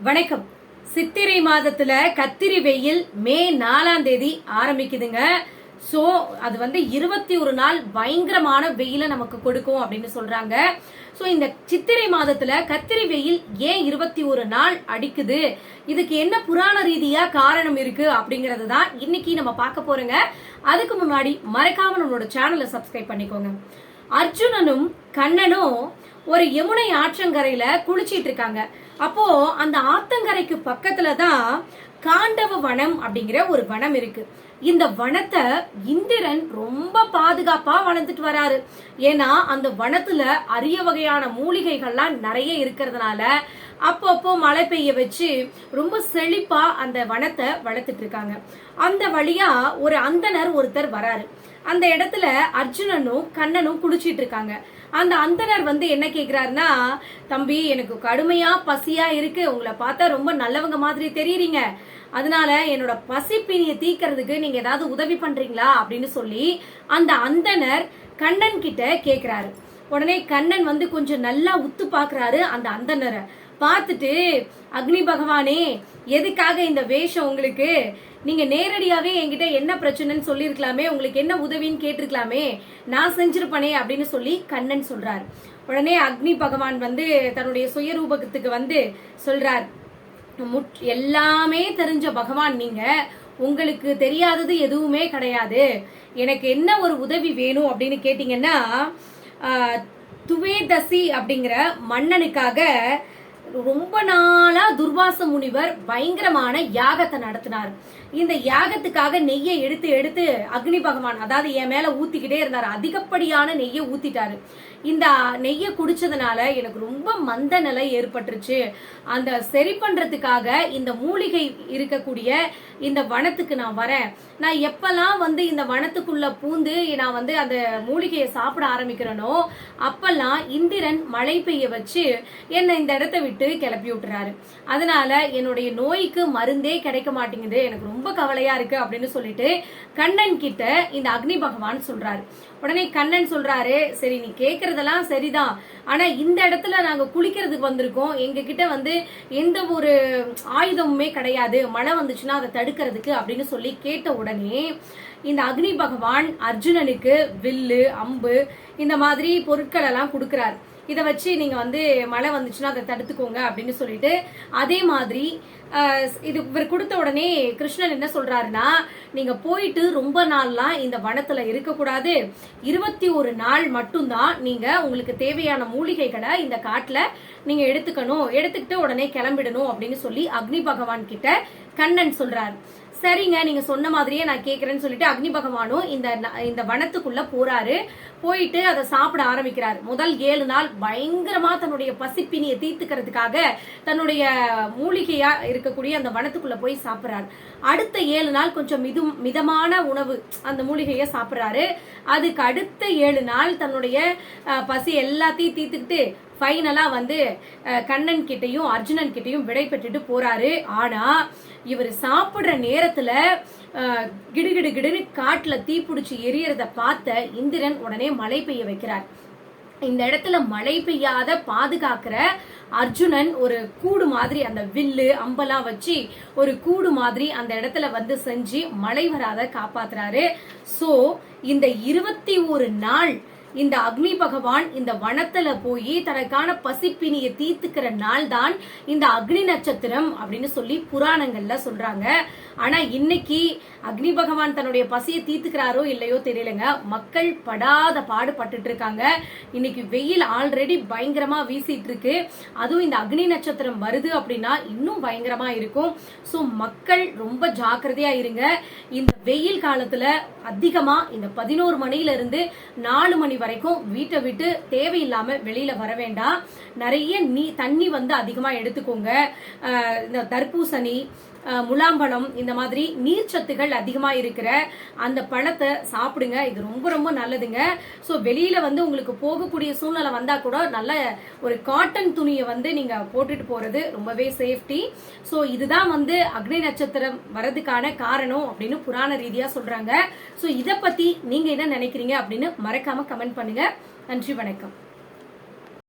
வணக்கம். சித்திரை மாதத்துல கத்திரி வெயில் மே 4ஆம் தேதி ஆரம்பிக்குதுங்க. சோ அது 21 நாள் பயங்கரமான வெயில நமக்கு கொடுக்கும் அப்படின்னு சொல்றாங்க. சோ இந்த சித்திரை மாதத்துல கத்திரி வெயில் ஏன் 21 நாள் அடிக்குது, இதுக்கு என்ன புராண ரீதியா காரணம் இருக்கு அப்படிங்கறது தான் இன்னைக்கு நம்ம பார்க்க போறோங்க. அதுக்கு முன்னாடி மறக்காம நம்மளோட சேனலை சப்ஸ்கிரைப் பண்ணிக்கோங்க. அர்ஜுனனும் கண்ணனும் ஒரு யமுனை ஆற்றங்கரையில குளிச்சிட்டு இருக்காங்க. அப்போ அந்த ஆத்தங்கரைக்கு பக்கத்துல தான் காண்டவ வனம் அப்படிங்கிற ஒரு வனம் இருக்கு. இந்த வனத்தை இந்திரன் ரொம்ப பாதுகாப்பா வளர்ந்துட்டு வராரு. ஏன்னா அந்த வனத்துல அரிய வகையான மூலிகைகள்லாம் நிறைய இருக்கிறதுனால அப்பப்போ மழை பெய்ய வச்சு ரொம்ப செழிப்பா அந்த வனத்தை வளர்த்துட்டு இருக்காங்க. அந்த வழியா ஒரு அந்தனர் ஒருத்தர் வராரு. அந்த இடத்துல அர்ஜுனனும் கண்ணனும் குளிச்சிட்டு இருக்காங்க. அந்த அந்தனர் என்ன கேக்குறாருன்னா, தம்பி எனக்கு கடுமையா பசியா இருக்கு, உங்களை பார்த்தா ரொம்ப நல்லவங்க மாதிரி தெரியுறீங்க, அதனால என்னோட பசி பிணியை தீக்கிறதுக்கு நீங்க ஏதாவது உதவி பண்றீங்களா அப்படின்னு சொல்லி அந்த அந்தனர் கண்ணன் கிட்ட கேக்குறாரு. உடனே கண்ணன் கொஞ்சம் நல்லா உத்து பாக்குறாரு. அந்த அந்தனரை பார்த்துட்டு, அக்னி பகவானே எதுக்காக இந்த வேஷம் உங்களுக்கு, நீங்க நேரடியாவே என்கிட்ட என்ன பிரச்சனைன்னு சொல்லிருக்கலாமே, உங்களுக்கு என்ன உதவின்னு கேட்டிருக்கலாமே, நான் செஞ்சிருப்பனே அப்படின்னு சொல்லி கண்ணன் சொல்றார். உடனே அக்னி பகவான் தன்னுடைய சுயரூபத்துக்கு சொல்றார், எல்லாமே தெரிஞ்ச பகவான் நீங்க, உங்களுக்கு தெரியாதது எதுவுமே கிடையாது, எனக்கு என்ன ஒரு உதவி வேணும் அப்படின்னு கேட்டீங்கன்னா, துவேதசி அப்படிங்கிற மன்னனுக்காக ரொம்ப நாளா துர்வாச முனிவர் பயங்கரமான யாகத்தை நடத்தினார். இந்த யாகத்துக்காக நெய்யை எடுத்து எடுத்து அக்னி பகவான், அதாவது என் மேல ஊத்திக்கிட்டே இருந்தாரு. அதிகப்படியான நெய்யை ஊத்திட்டாரு. இந்த நெய்யை குடிச்சதுனால எனக்கு ரொம்ப மந்த நிலை ஏற்பட்டுருச்சு. அந்த சரி பண்றதுக்காக இந்த மூலிகை இருக்கக்கூடிய இந்த வனத்துக்கு நான் வரேன். நான் எப்பெல்லாம் இந்த வனத்துக்குள்ள பூந்து நான் அந்த மூலிகையை சாப்பிட ஆரம்பிக்கிறேனோ அப்பெல்லாம் இந்திரன் மழை பெய்ய வச்சு என்ன இந்த இடத்தை விட்டு கிளப்பி விட்டுறாரு. அதனால என்னுடைய நோய்க்கு மருந்தே கிடைக்க மாட்டேங்குது, எனக்கு ரொம்ப கவலையா இருக்கு அப்படின்னு சொல்லிட்டு கண்ணன் கிட்ட இந்த அக்னி பகவான் சொல்றாரு. உடனே கண்ணன் சொல்றாரு, சரி நீ கேக்குறதெல்லாம் சரிதான், ஆனா இந்த இடத்துல நாங்க குளிக்கிறதுக்கு வந்திருக்கோம், எங்க கிட்ட எந்த ஒரு ஆயுதமுமே கிடையாது, மழை வந்துச்சுன்னா அதை தடுக்கிறதுக்கு அப்படின்னு சொல்லி கேட்ட உடனே இந்த அக்னி பகவான் அர்ஜுனனுக்கு வில்லு, அம்பு இந்த மாதிரி பொருட்கள் எல்லாம் கொடுக்கிறார். இதை வச்சு நீங்க மழை வந்துச்சுன்னா அதை தடுத்துக்கோங்க அப்படின்னு சொல்லிட்டு, அதே மாதிரி இது இவர் கொடுத்த உடனே கிருஷ்ணன் என்ன சொல்றாருன்னா, நீங்க போயிட்டு ரொம்ப நாள்லாம் இந்த வனத்துல இருக்கக்கூடாது, 21 நாள் மட்டும்தான் நீங்க உங்களுக்கு தேவையான மூலிகைகளை இந்த காட்டுல நீங்க எடுத்துக்கணும், எடுத்துக்கிட்டு உடனே கிளம்பிடணும் அப்படின்னு சொல்லி அக்னி பகவான் கிட்ட கண்ணன் சொல்றாரு. சரிங்க, நீங்க சொன்ன மாதிரியே நான் கேக்குறேன்னு சொல்லிட்டு அக்னி பகவானும் இந்த வனத்துக்குள்ள போறாரு. போயிட்டு அதை சாப்பிட ஆரம்பிக்கிறார். முதல் 7 நாள் பயங்கரமா தன்னுடைய பசிப்பினியை தீர்த்துக்கிறதுக்காக தன்னுடைய மூலிகையா இருக்கக்கூடிய அந்த வனத்துக்குள்ள போய் சாப்பிடுறாரு. அடுத்த 7 நாள் கொஞ்சம் மிதமான உணவு அந்த மூலிகைய சாப்பிடுறாரு. அதுக்கு அடுத்த 7 நாள் தன்னுடைய பசி எல்லாத்தையும் தீர்த்துக்கிட்டு ஃபைனலா கண்ணன் கிட்டையும் அர்ஜுனன் கிட்டையும் விடை பெற்றுட்டு போறாரு. ஆனா இவர் சாப்பிடுற நேரத்துல கிடுகிடு கிடுன்னு காட்டுல தீப்பிடிச்சு எரியறத பார்த்த இந்திரன் உடனே மழை பெய்ய வைக்கிறார். இந்த இடத்துல மழை பெய்யாத பாதுகாக்கிற அர்ஜுனன் ஒரு கூடு மாதிரி அந்த வில்லு அம்பெல்லாம் வச்சு ஒரு கூடு மாதிரி அந்த இடத்துல செஞ்சு மழை வராத காப்பாத்துறாரு. சோ இந்த 21 நாள் இந்த அக்னி பகவான் இந்த வனத்துல போய் தனக்கான பசிப்பினியை தீர்த்துக்கிற நாள் தான் இந்த அக்னி நட்சத்திரம் அப்படின்னு சொல்லி புராணங்கள்ல சொல்றாங்க. ஆனா இன்னைக்கு அக்னி பகவான் தன்னுடைய பசியை தீர்த்துக்கிறாரோ இல்லையோ தெரியலங்க, மக்கள் படாத பாடுபட்டு இருக்காங்க. இன்னைக்கு வெயில் ஆல்ரெடி பயங்கரமா வீசிட்டு இருக்கு, அதுவும் இந்த அக்னி நட்சத்திரம் வருது அப்படின்னா இன்னும் பயங்கரமா இருக்கும். சோ மக்கள் ரொம்ப ஜாக்கிரதையா இருங்க. இந்த வெயில் காலத்துல அதிகமா இந்த 11 மணில இருந்து 4 மணி வரைக்கும் வீட்டை விட்டு தேவையில்லாம வெளியில வர வேண்டாம். நிறைய தண்ணி அதிகமா எடுத்துக்கோங்க. இந்த தர்பூசணி, முலாம்பழம் இந்த மாதிரி நீர்ச்சத்துகள் அதிகமா இருக்கிற அந்த பழத்தை சாப்பிடுங்க. இது ரொம்ப ரொம்ப நல்லதுங்க. சோ வெளியில உங்களுக்கு போகக்கூடிய சூழ்நிலை வந்தா கூட நல்ல ஒரு காட்டன் துணியை நீங்க போட்டுட்டு போறது ரொம்பவே சேஃப்டி. சோ இதுதான் அக்னி நட்சத்திரம் வரதுக்கான காரணம் அப்படின்னு புராண ரீதியா சொல்றாங்க. சோ இத பத்தி நீங்க என்ன நினைக்கிறீங்க அப்படின்னு மறக்காம கமெண்ட் பண்ணுங்க. நன்றி, வணக்கம்.